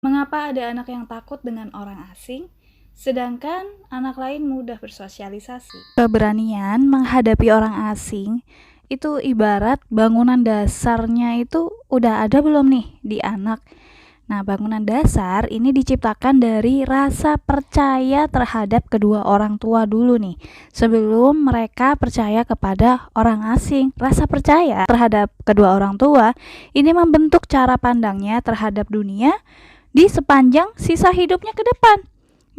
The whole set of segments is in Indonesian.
Mengapa ada anak yang takut dengan orang asing, sedangkan anak lain mudah bersosialisasi? Keberanian menghadapi orang asing itu ibarat bangunan dasarnya itu udah ada belum nih di anak. Nah, bangunan dasar ini diciptakan dari rasa percaya terhadap kedua orang tua dulu nih, sebelum mereka percaya kepada orang asing. Rasa percaya terhadap kedua orang tua ini membentuk cara pandangnya terhadap dunia di sepanjang sisa hidupnya ke depan.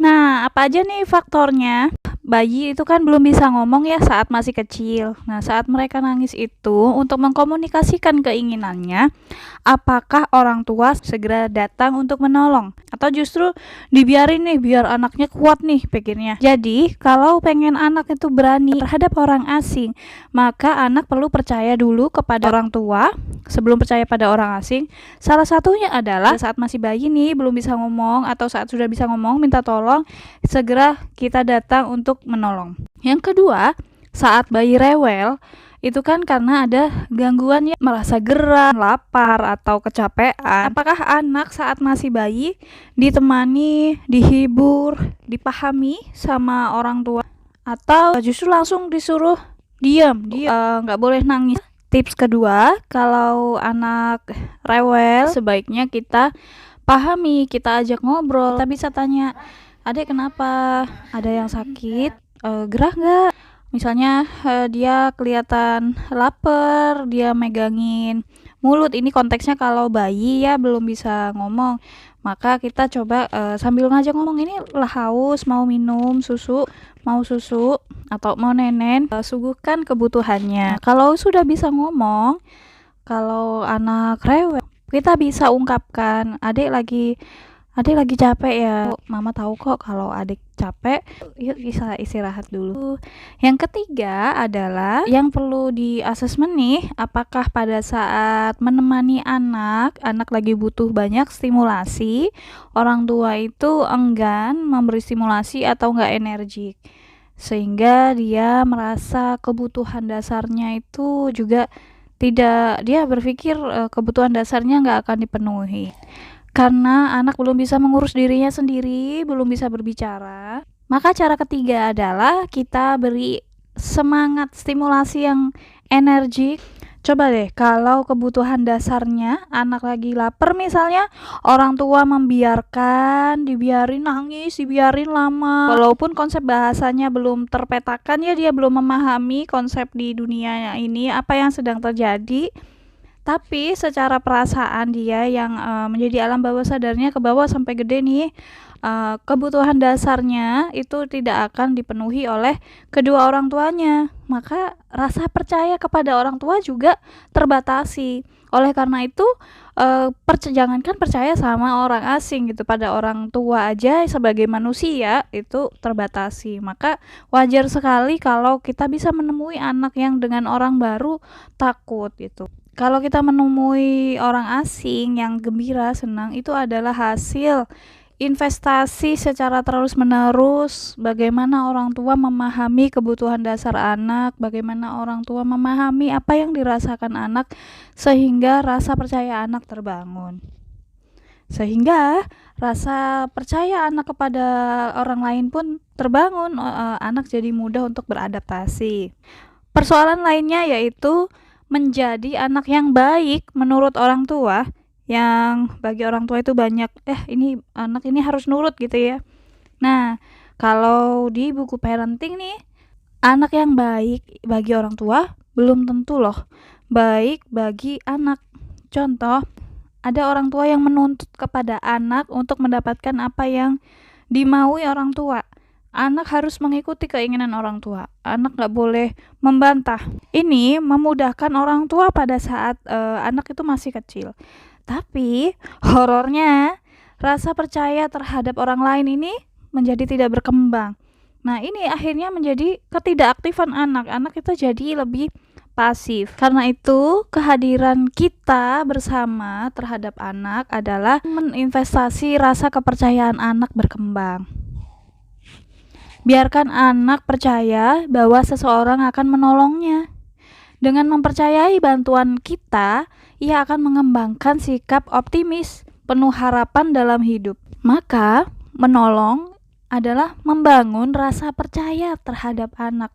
Nah, apa aja nih faktornya? Bayi itu kan belum bisa ngomong ya saat masih kecil. Nah, saat mereka nangis itu untuk mengkomunikasikan keinginannya, apakah orang tua segera datang untuk menolong? Atau justru dibiarin nih biar anaknya kuat nih pikirnya. Jadi, kalau pengen anak itu berani terhadap orang asing, maka anak perlu percaya dulu kepada orang tua sebelum percaya pada orang asing. Salah satunya adalah saat masih bayi nih, belum bisa ngomong atau saat sudah bisa ngomong, minta tolong, segera kita datang untuk menolong. Yang kedua, saat bayi rewel, itu kan karena ada gangguan ya, merasa gerah, lapar, atau kecapean. Apakah anak saat masih bayi ditemani, dihibur, dipahami sama orang tua, atau justru langsung disuruh diam, nggak boleh nangis? Tips kedua, kalau anak rewel, sebaiknya kita pahami, kita ajak ngobrol. Kita bisa tanya, "Adek kenapa? Ada yang sakit? Gerah nggak?" Misalnya dia kelihatan lapar, dia megangin mulut. Ini konteksnya kalau bayi ya belum bisa ngomong. Maka kita coba sambil ngajak ngomong, "Ini lah haus, mau minum susu, mau susu atau mau nenen." Suguhkan kebutuhannya. Kalau sudah bisa ngomong, kalau anak rewel, kita bisa ungkapkan, Adik lagi capek ya. Mama tahu kok kalau adik capek, yuk bisa istirahat dulu. Yang ketiga adalah yang perlu di asesmen nih, apakah pada saat menemani anak lagi butuh banyak stimulasi, orang tua itu enggan memberi stimulasi atau enggak energik, sehingga dia merasa kebutuhan dasarnya itu juga tidak, dia berpikir kebutuhan dasarnya nggak akan dipenuhi. Karena anak belum bisa mengurus dirinya sendiri, belum bisa berbicara, maka cara ketiga adalah kita beri semangat, stimulasi yang energik. Coba deh, kalau kebutuhan dasarnya anak lagi lapar misalnya, orang tua dibiarin nangis, dibiarin lama. Walaupun konsep bahasanya belum terpetakan ya, dia belum memahami konsep di dunia ini apa yang sedang terjadi. Tapi secara perasaan dia yang menjadi alam bawah sadarnya ke bawah sampai gede nih, kebutuhan dasarnya itu tidak akan dipenuhi oleh kedua orang tuanya. Maka rasa percaya kepada orang tua juga terbatasi. Oleh karena itu, jangankan percaya sama orang asing gitu, pada orang tua aja sebagai manusia itu terbatasi. Maka wajar sekali kalau kita bisa menemui anak yang dengan orang baru takut gitu. Kalau kita menemui orang asing yang gembira, senang, itu adalah hasil investasi secara terus-menerus. Bagaimana orang tua memahami kebutuhan dasar anak, bagaimana orang tua memahami apa yang dirasakan anak, sehingga rasa percaya anak terbangun. Sehingga rasa percaya anak kepada orang lain pun terbangun, anak jadi mudah untuk beradaptasi. Persoalan lainnya yaitu menjadi anak yang baik menurut orang tua, yang bagi orang tua itu banyak, ini anak ini harus nurut gitu ya. Nah, kalau di buku parenting nih, anak yang baik bagi orang tua belum tentu loh baik bagi anak. Contoh, ada orang tua yang menuntut kepada anak untuk mendapatkan apa yang dimaui orang tua. Anak harus mengikuti keinginan orang tua. Anak nggak boleh membantah. Ini memudahkan orang tua pada saat anak itu masih kecil. Tapi horornya, rasa percaya terhadap orang lain ini menjadi tidak berkembang. Nah, ini akhirnya menjadi ketidakaktifan anak. Anak itu jadi lebih pasif. Karena itu, kehadiran kita bersama terhadap anak adalah menginvestasi rasa kepercayaan anak berkembang. Biarkan anak percaya bahwa seseorang akan menolongnya. Dengan mempercayai bantuan kita, ia akan mengembangkan sikap optimis penuh harapan dalam hidup. Maka menolong adalah membangun rasa percaya terhadap anak,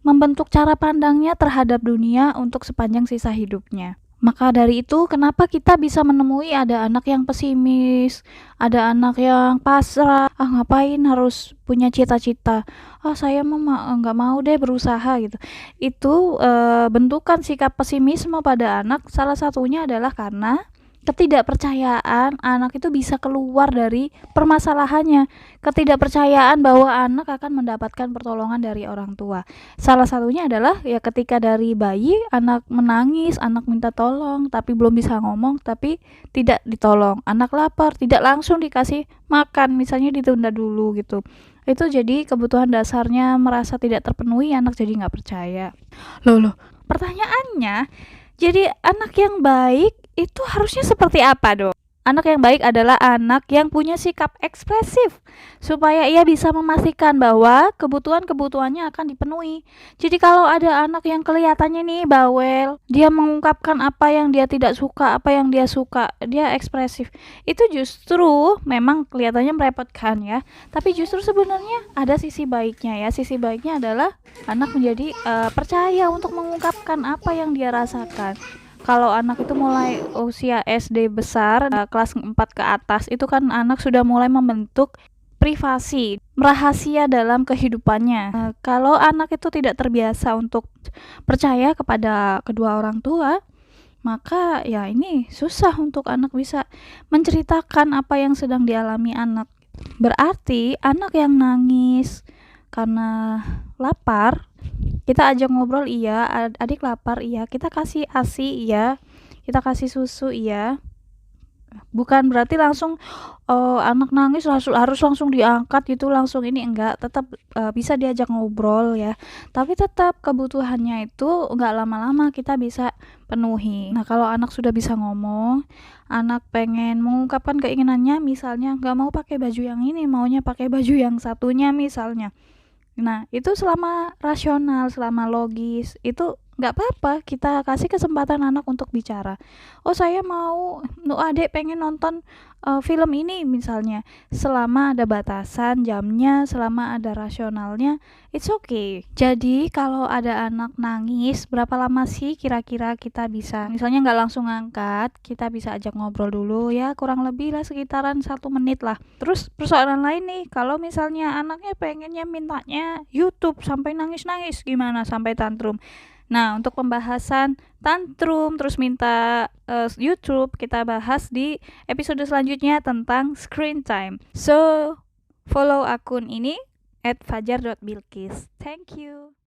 membentuk cara pandangnya terhadap dunia untuk sepanjang sisa hidupnya. Maka dari itu, kenapa kita bisa menemui ada anak yang pesimis, ada anak yang pasrah, ngapain harus punya cita-cita, saya mah nggak mau deh berusaha gitu. Itu bentukan sikap pesimisme pada anak, salah satunya adalah karena ketidakpercayaan anak itu bisa keluar dari permasalahannya, ketidakpercayaan bahwa anak akan mendapatkan pertolongan dari orang tua. Salah satunya adalah ya ketika dari bayi anak menangis, anak minta tolong tapi belum bisa ngomong, tapi tidak ditolong. Anak lapar, tidak langsung dikasih makan, misalnya ditunda dulu gitu. Itu jadi kebutuhan dasarnya merasa tidak terpenuhi, anak jadi nggak percaya. Loh, pertanyaannya, jadi anak yang baik itu harusnya seperti apa dong? Anak yang baik adalah anak yang punya sikap ekspresif, supaya ia bisa memastikan bahwa kebutuhan-kebutuhannya akan dipenuhi. Jadi kalau ada anak yang kelihatannya nih bawel, dia mengungkapkan apa yang dia tidak suka, apa yang dia suka, dia ekspresif, itu justru memang kelihatannya merepotkan ya. Tapi justru sebenarnya ada sisi baiknya ya. Sisi baiknya adalah anak menjadi percaya untuk mengungkapkan apa yang dia rasakan. Kalau anak itu mulai usia SD besar, kelas 4 ke atas, itu kan anak sudah mulai membentuk privasi, rahasia dalam kehidupannya. Kalau anak itu tidak terbiasa untuk percaya kepada kedua orang tua, maka ya ini susah untuk anak bisa menceritakan apa yang sedang dialami anak. Berarti anak yang nangis karena lapar, kita ajak ngobrol iya, adik lapar iya, kita kasih ASI iya, kita kasih susu iya. Bukan berarti langsung anak nangis harus langsung diangkat gitu, langsung ini enggak, tetap bisa diajak ngobrol ya. Tapi tetap kebutuhannya itu enggak lama-lama kita bisa penuhi. Nah, kalau anak sudah bisa ngomong, anak pengen mengungkapkan keinginannya, misalnya enggak mau pakai baju yang ini, maunya pakai baju yang satunya misalnya. Nah, itu selama rasional, selama logis, itu nggak apa-apa kita kasih kesempatan anak untuk bicara. Saya mau, adek pengen nonton film ini misalnya. Selama ada batasan jamnya, selama ada rasionalnya, it's okay. Jadi kalau ada anak nangis, berapa lama sih kira-kira kita bisa, misalnya nggak langsung ngangkat, kita bisa ajak ngobrol dulu ya, kurang lebih lah sekitaran 1 menit lah. Terus persoalan lain nih, kalau misalnya anaknya pengennya mintanya YouTube sampai nangis-nangis, gimana sampai tantrum. Nah, untuk pembahasan tantrum terus minta YouTube, kita bahas di episode selanjutnya tentang screen time. So, follow akun ini @fajar.bilqis. Thank you.